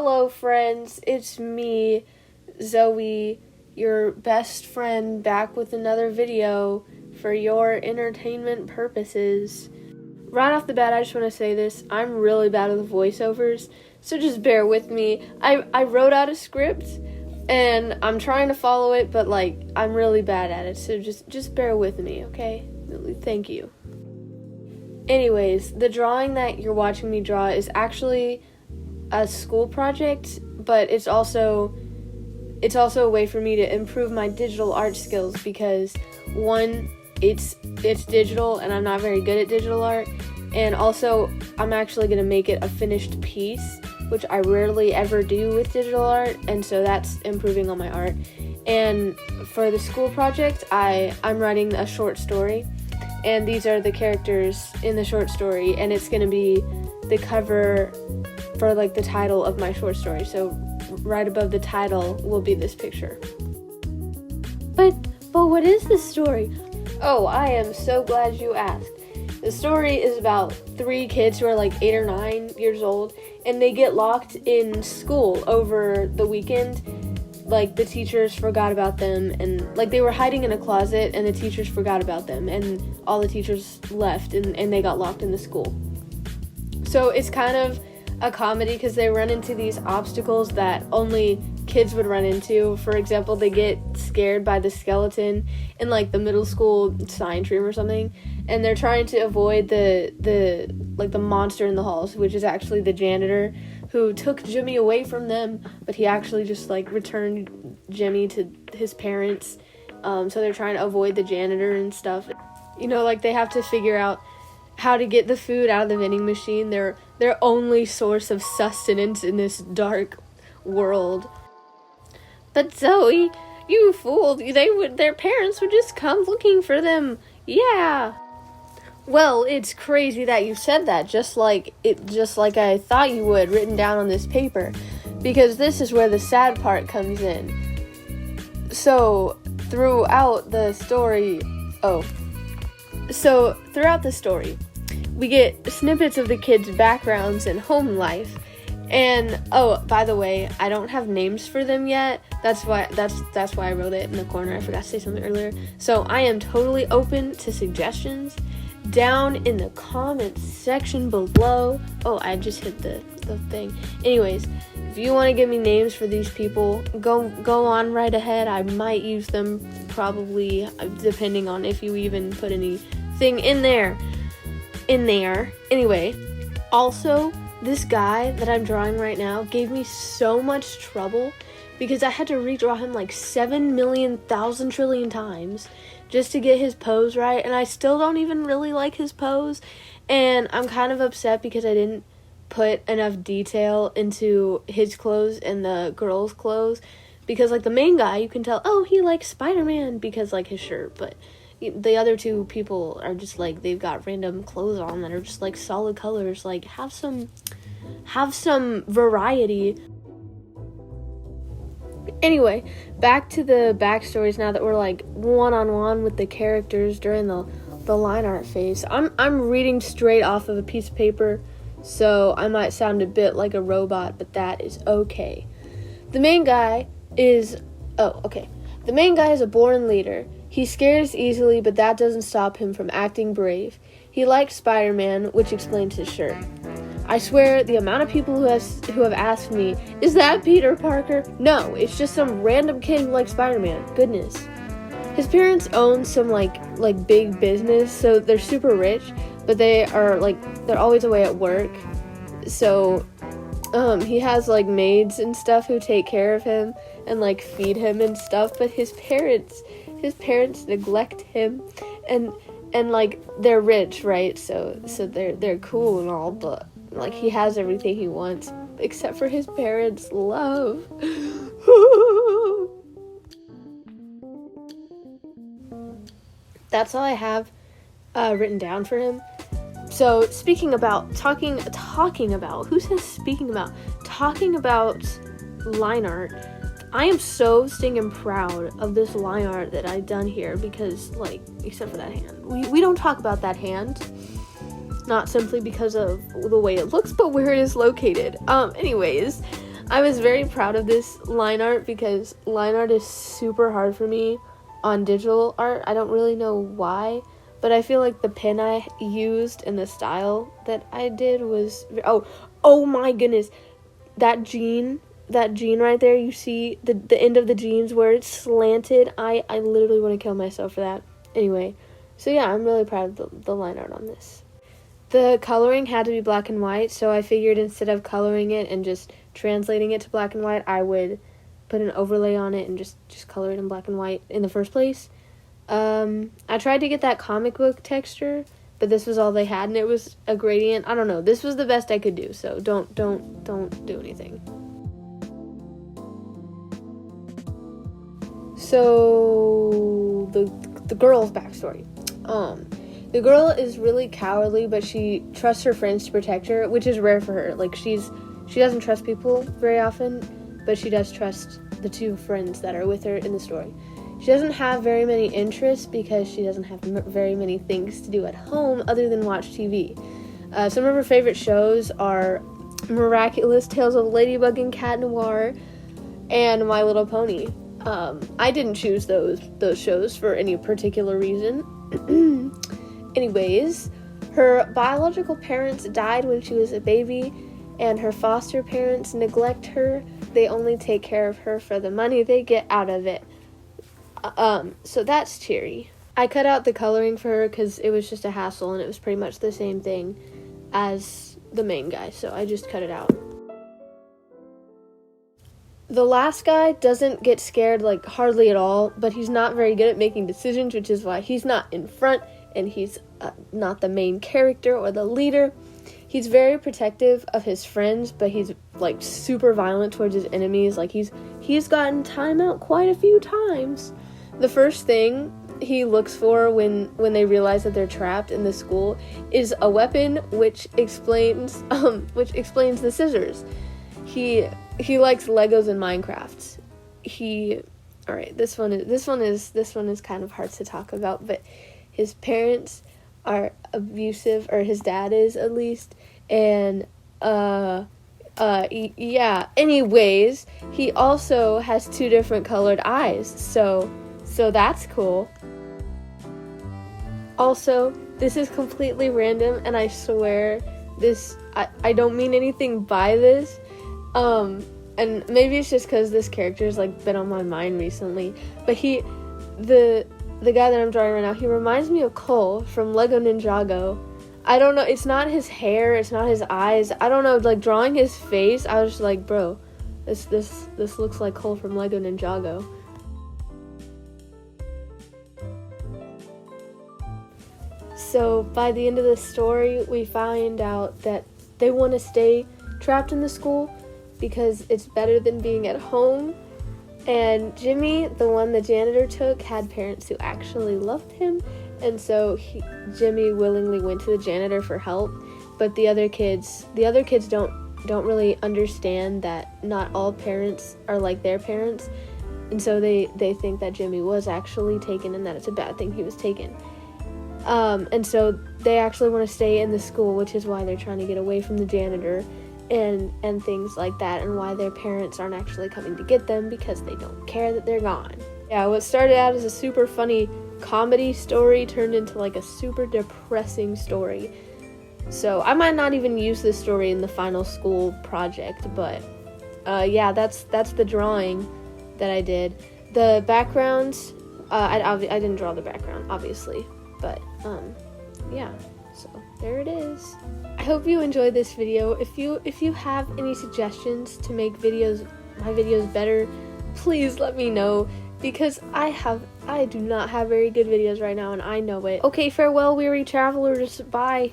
Hello friends, it's me, Zoe, your best friend, back with another video for your entertainment purposes. Right off the bat, I just want to say this, I'm really bad with voiceovers, so just bear with me. I wrote out a script, and I'm trying to follow it, but I'm really bad at it, so just bear with me, okay? Thank you. Anyways, the drawing that you're watching me draw is actually a school project, but it's also a way for me to improve my digital art skills because one, it's digital and I'm not very good at digital art, and also I'm actually going to make it a finished piece, which I rarely ever do with digital art, and so that's improving on my art. And for the school project, I'm writing a short story, and these are the characters in the short story, and it's going to be the cover for the title of my short story. So right above the title will be this picture. But what is this story? Oh, I am so glad you asked. The story is about 3 kids who are 8 or 9 years old, and they get locked in school over the weekend. The teachers forgot about them, and they were hiding in a closet, and the teachers forgot about them, and all the teachers left, and they got locked in the school. So it's kind of a comedy because they run into these obstacles that only kids would run into. For example, they get scared by the skeleton in the middle school science room or something, and they're trying to avoid the monster in the halls, which is actually the janitor who took Jimmy away from them, but he actually just returned Jimmy to his parents. So they're trying to avoid the janitor and stuff. They have to figure out how to get the food out of the vending machine, their only source of sustenance in this dark world. But Zoe, you fool, their parents would just come looking for them. Yeah. Well, it's crazy that you said that, just like I thought you would, written down on this paper, because this is where the sad part comes in. So, throughout the story, we get snippets of the kids' backgrounds and home life. And by the way, I don't have names for them yet. That's why I wrote it in the corner. I forgot to say something earlier. So I am totally open to suggestions down in the comments section below. Oh, I just hit the thing. Anyways, if you want to give me names for these people, go on right ahead. I might use them, probably, depending on if you even put anything in there. Anyway, also, this guy that I'm drawing right now gave me so much trouble because I had to redraw him 7,000,000 trillion times just to get his pose right, and I still don't even really like his pose, and I'm kind of upset because I didn't put enough detail into his clothes and the girl's clothes, because the main guy, you can tell, oh, he likes Spider-Man because his shirt, but the other 2 people are just they've got random clothes on that are just solid colors. Have some variety. Anyway, back to the backstories now that we're one-on-one with the characters during the line art phase. I'm reading straight off of a piece of paper, so I might sound a bit like a robot, but that is okay. The main guy is a born leader. He scares easily, but that doesn't stop him from acting brave. He likes Spider-Man, which explains his shirt. I swear, the amount of people who have asked me, is that Peter Parker? No, it's just some random kid who likes Spider-Man. Goodness. His parents own some big business, so they're super rich, but they are they're always away at work. So he has maids and stuff who take care of him and feed him and stuff, but his parents neglect him, and they're rich, right? So they're cool and all, but he has everything he wants except for his parents' love. That's all I have written down for him. So speaking about talking about, who says speaking about? Talking about line art. I am so stinking proud of this line art that I've done here because, except for that hand. We don't talk about that hand. Not simply because of the way it looks, but where it is located. Anyways, I was very proud of this line art because line art is super hard for me on digital art. I don't really know why, but I feel like the pen I used and the style that I did was... Oh my goodness. That jean right there, you see the end of the jeans where it's slanted. I literally want to kill myself for that. Anyway, so yeah, I'm really proud of the line art on this. The coloring had to be black and white, so I figured instead of coloring it and just translating it to black and white, I would put an overlay on it and just color it in black and white in the first place. I tried to get that comic book texture, but this was all they had, and it was a gradient. I don't know. This was the best I could do, so don't do anything. So the girl's backstory. The girl is really cowardly, but she trusts her friends to protect her, which is rare for her. Like, she doesn't trust people very often, but she does trust the two friends that are with her in the story. She doesn't have very many interests because she doesn't have very many things to do at home other than watch TV. Some of her favorite shows are Miraculous Tales of Ladybug and Cat Noir and My Little Pony. I didn't choose those shows for any particular reason. Anyways, her biological parents died when she was a baby, and her foster parents neglect her. They only take care of her for the money they get out of it. So that's cheery. I cut out the coloring for her because it was just a hassle, and it was pretty much the same thing as the main guy, so I just cut it out. The last guy doesn't get scared, like, hardly at all, but he's not very good at making decisions, which is why he's not in front, and he's not the main character or the leader. He's very protective of his friends, but he's, like, super violent towards his enemies. Like, he's gotten time out quite a few times. The first thing he looks for when they realize that they're trapped in the school is a weapon, which explains the scissors. He likes Legos and Minecraft. Alright, this one is kind of hard to talk about, but his parents are abusive, or his dad is at least, and yeah. Anyways, he also has 2 different colored eyes, so that's cool. Also, this is completely random, and I swear I don't mean anything by this. And maybe it's just because this character's, like, been on my mind recently, but the guy that I'm drawing right now, he reminds me of Cole from Lego Ninjago. I don't know, it's not his hair, it's not his eyes, I don't know, like, drawing his face, I was just like, bro, this looks like Cole from Lego Ninjago. So, by the end of the story, we find out that they want to stay trapped in the school because it's better than being at home. And Jimmy, the one the janitor took, had parents who actually loved him, and so Jimmy willingly went to the janitor for help. But the other kids don't really understand that not all parents are like their parents, and so they think that Jimmy was actually taken and that it's a bad thing he was taken. And so they actually want to stay in the school, which is why they're trying to get away from the janitor and things like that, and why their parents aren't actually coming to get them because they don't care that they're gone. Yeah, what started out as a super funny comedy story turned into, like, a super depressing story. So I might not even use this story in the final school project, but yeah, that's the drawing that I did. The backgrounds, I didn't draw the background, obviously, but yeah, so there it is. I hope you enjoyed this video. If you have any suggestions to make my videos better, please let me know, because I do not have very good videos right now, and I know it. Okay, farewell, weary travelers. Bye.